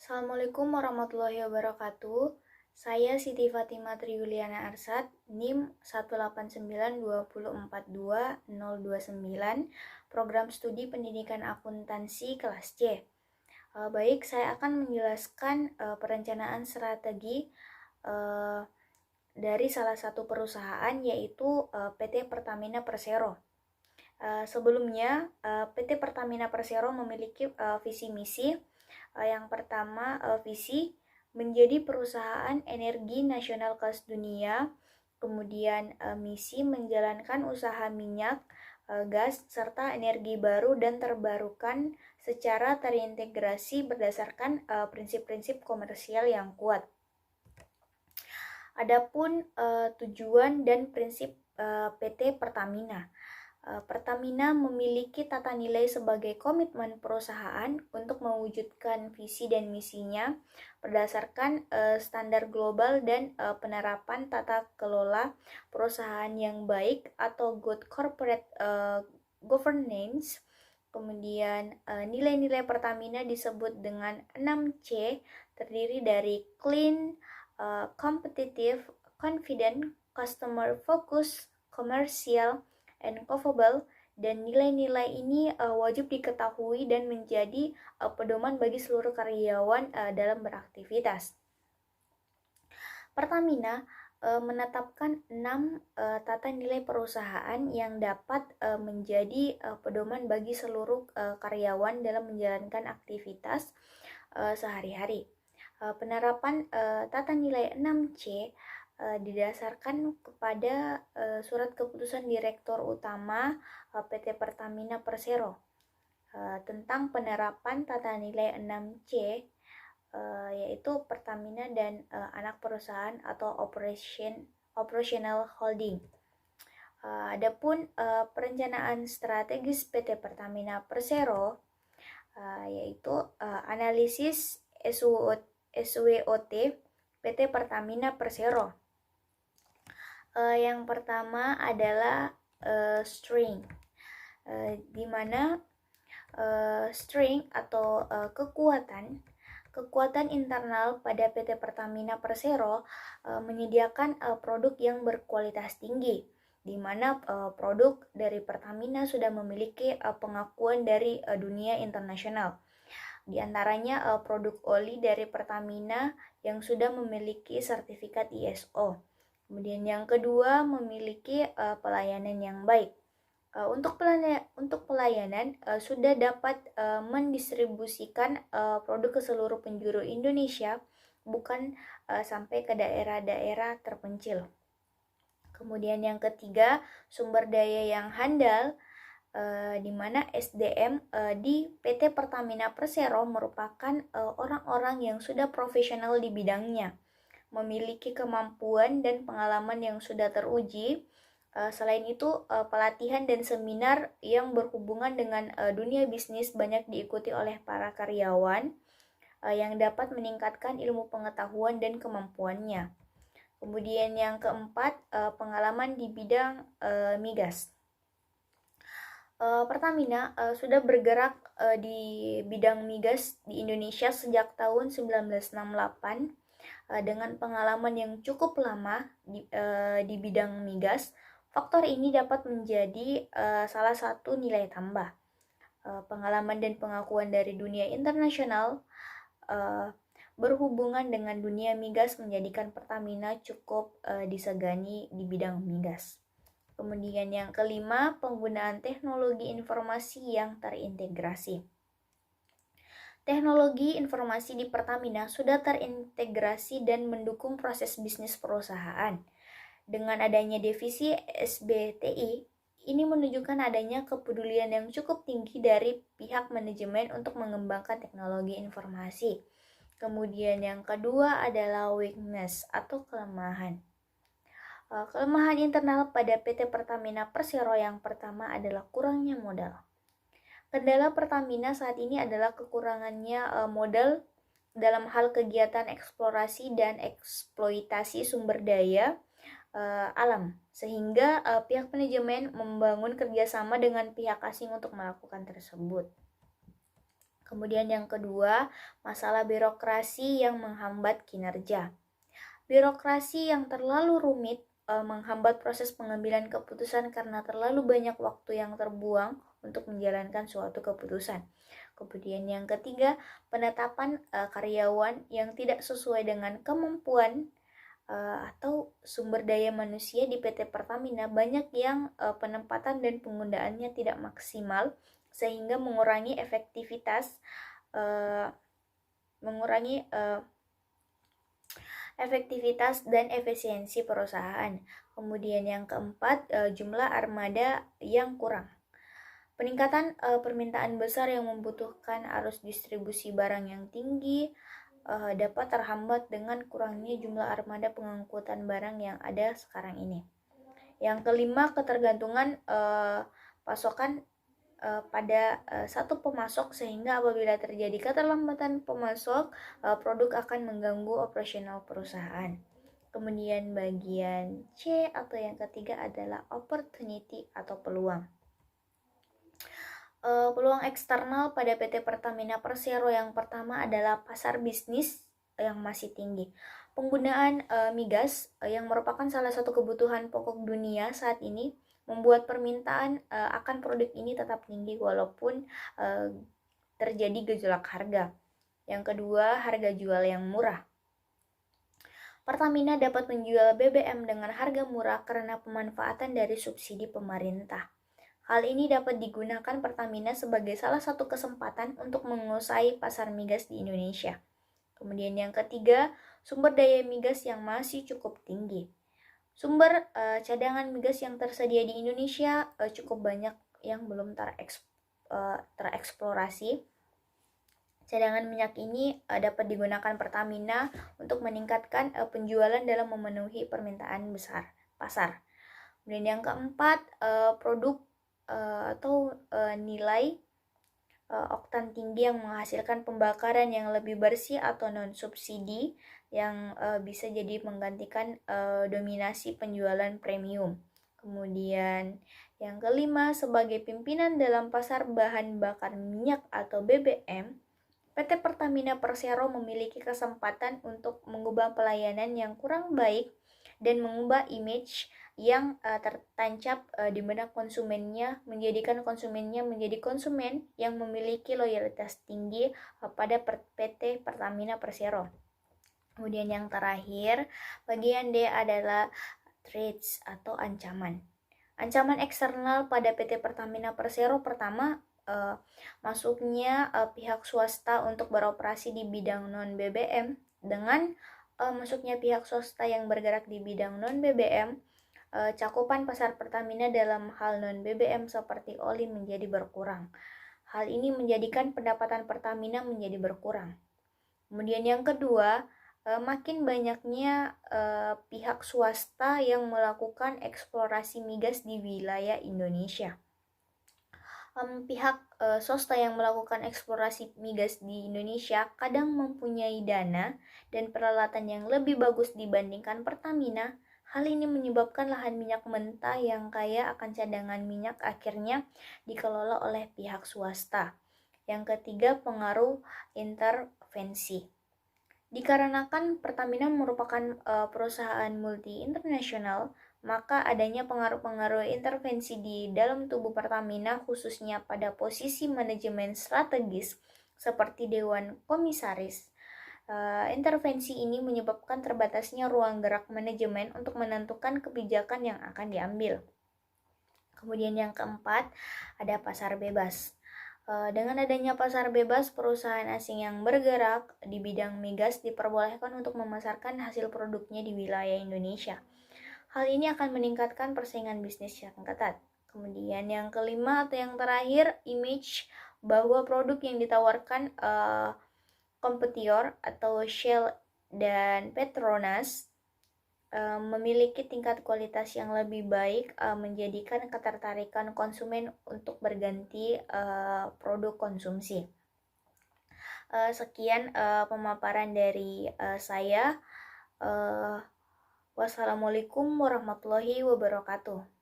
Assalamualaikum warahmatullahi wabarakatuh. Saya Siti Fatimah Triuliana Arsad, NIM 18920420029, Program Studi Pendidikan Akuntansi kelas C. Baik, saya akan menjelaskan perencanaan strategi dari salah satu perusahaan, yaitu PT Pertamina Persero. Sebelumnya, PT Pertamina Persero memiliki visi misi. Yang pertama, visi menjadi perusahaan energi nasional kelas dunia. Kemudian misi menjalankan usaha minyak, gas, serta energi baru dan terbarukan secara terintegrasi berdasarkan prinsip-prinsip komersial yang kuat. Adapun tujuan dan prinsip PT Pertamina. Pertamina memiliki tata nilai sebagai komitmen perusahaan untuk mewujudkan visi dan misinya berdasarkan standar global dan penerapan tata kelola perusahaan yang baik atau good corporate governance. Kemudian nilai-nilai Pertamina disebut dengan 6C, terdiri dari clean, competitive, confident, customer focus, commercial, and Covable, dan nilai-nilai ini wajib diketahui dan menjadi pedoman bagi seluruh karyawan dalam beraktivitas. Pertamina menetapkan 6 tata nilai perusahaan yang dapat menjadi pedoman bagi seluruh karyawan dalam menjalankan aktivitas sehari-hari. Penerapan tata nilai 6C didasarkan kepada surat keputusan Direktur Utama PT Pertamina Persero tentang penerapan tata nilai 6C, yaitu Pertamina dan anak perusahaan atau operational holding. Adapun perencanaan strategis PT Pertamina Persero yaitu analisis SWOT PT Pertamina Persero. Yang pertama adalah strength, di mana strength atau kekuatan internal pada PT Pertamina Persero menyediakan produk yang berkualitas tinggi, di mana produk dari Pertamina sudah memiliki pengakuan dari dunia internasional. Di antaranya produk oli dari Pertamina yang sudah memiliki sertifikat ISO. Kemudian yang kedua, memiliki pelayanan yang baik. Untuk pelayanan sudah dapat mendistribusikan produk ke seluruh penjuru Indonesia, bukan sampai ke daerah-daerah terpencil. Kemudian yang ketiga, sumber daya yang handal, di mana SDM di PT Pertamina Persero merupakan orang-orang yang sudah profesional di bidangnya, memiliki kemampuan dan pengalaman yang sudah teruji. Selain itu, pelatihan dan seminar yang berhubungan dengan dunia bisnis banyak diikuti oleh para karyawan yang dapat meningkatkan ilmu pengetahuan dan kemampuannya. Kemudian yang keempat, pengalaman di bidang migas. Pertamina sudah bergerak di bidang migas di Indonesia sejak tahun 1968 dengan pengalaman yang cukup lama di bidang migas. Faktor ini dapat menjadi salah satu nilai tambah. Pengalaman dan pengakuan dari dunia internasional berhubungan dengan dunia migas menjadikan Pertamina cukup disegani di bidang migas. Kemudian yang kelima, penggunaan teknologi informasi yang terintegrasi. Teknologi informasi di Pertamina sudah terintegrasi dan mendukung proses bisnis perusahaan. Dengan adanya divisi SBTI, ini menunjukkan adanya kepedulian yang cukup tinggi dari pihak manajemen untuk mengembangkan teknologi informasi. Kemudian yang kedua adalah weakness atau kelemahan. Kelemahan internal pada PT Pertamina Persero yang pertama adalah kurangnya modal. Kendala Pertamina saat ini adalah kekurangannya modal dalam hal kegiatan eksplorasi dan eksploitasi sumber daya alam, sehingga pihak manajemen membangun kerjasama dengan pihak asing untuk melakukan tersebut. Kemudian yang kedua, masalah birokrasi yang menghambat kinerja. Birokrasi yang terlalu rumit menghambat proses pengambilan keputusan karena terlalu banyak waktu yang terbuang untuk menjalankan suatu keputusan. Kemudian yang ketiga, penetapan karyawan yang tidak sesuai dengan kemampuan atau sumber daya manusia di PT Pertamina banyak yang penempatan dan penggunaannya tidak maksimal sehingga mengurangi efektivitas dan efisiensi perusahaan. Kemudian yang keempat, jumlah armada yang kurang. Peningkatan permintaan besar yang membutuhkan arus distribusi barang yang tinggi dapat terhambat dengan kurangnya jumlah armada pengangkutan barang yang ada sekarang ini. Yang kelima, ketergantungan pasokan pada satu pemasok sehingga apabila terjadi keterlambatan pemasok, produk akan mengganggu operasional perusahaan. Kemudian bagian C atau yang ketiga adalah opportunity atau peluang. Peluang eksternal pada PT Pertamina Persero yang pertama adalah pasar bisnis yang masih tinggi. Penggunaan migas yang merupakan salah satu kebutuhan pokok dunia saat ini membuat permintaan akan produk ini tetap tinggi walaupun terjadi gejolak harga. Yang kedua, harga jual yang murah. Pertamina dapat menjual BBM dengan harga murah karena pemanfaatan dari subsidi pemerintah. Hal ini dapat digunakan Pertamina sebagai salah satu kesempatan untuk menguasai pasar migas di Indonesia. Kemudian yang ketiga, sumber daya migas yang masih cukup tinggi. Sumber cadangan migas yang tersedia di Indonesia cukup banyak yang belum tereksplorasi. Cadangan minyak ini dapat digunakan Pertamina untuk meningkatkan penjualan dalam memenuhi permintaan besar pasar. Kemudian yang keempat, produk atau nilai oktan tinggi yang menghasilkan pembakaran yang lebih bersih atau non-subsidi yang bisa jadi menggantikan dominasi penjualan premium. Kemudian yang kelima, sebagai pimpinan dalam pasar bahan bakar minyak atau BBM, PT Pertamina Persero memiliki kesempatan untuk mengubah pelayanan yang kurang baik dan mengubah image yang tertancap di benak konsumennya, menjadikan konsumennya menjadi konsumen yang memiliki loyalitas tinggi pada PT Pertamina Persero. Kemudian yang terakhir, bagian D adalah threats atau ancaman. Ancaman eksternal pada PT Pertamina Persero pertama, masuknya pihak swasta untuk beroperasi di bidang non-BBM. Dengan masuknya pihak swasta yang bergerak di bidang non-BBM, cakupan pasar Pertamina dalam hal non-BBM seperti oli menjadi berkurang. Hal ini menjadikan pendapatan Pertamina menjadi berkurang. Kemudian yang kedua, makin banyaknya pihak swasta yang melakukan eksplorasi migas di wilayah Indonesia. Pihak swasta yang melakukan eksplorasi migas di Indonesia kadang mempunyai dana dan peralatan yang lebih bagus dibandingkan Pertamina. Hal ini menyebabkan lahan minyak mentah yang kaya akan cadangan minyak akhirnya dikelola oleh pihak swasta. Yang ketiga, pengaruh intervensi. Dikarenakan Pertamina merupakan perusahaan multi internasional, maka adanya pengaruh-pengaruh intervensi di dalam tubuh Pertamina khususnya pada posisi manajemen strategis seperti Dewan Komisaris. Intervensi ini menyebabkan terbatasnya ruang gerak manajemen untuk menentukan kebijakan yang akan diambil. Kemudian yang keempat, ada pasar bebas. Dengan adanya pasar bebas, perusahaan asing yang bergerak di bidang migas diperbolehkan untuk memasarkan hasil produknya di wilayah Indonesia. Hal ini akan meningkatkan persaingan bisnis yang ketat. Kemudian yang kelima atau yang terakhir, image bahwa produk yang ditawarkan kompetitor atau Shell dan Petronas memiliki tingkat kualitas yang lebih baik, menjadikan ketertarikan konsumen untuk berganti produk konsumsi. Sekian pemaparan dari saya. Wassalamualaikum warahmatullahi wabarakatuh.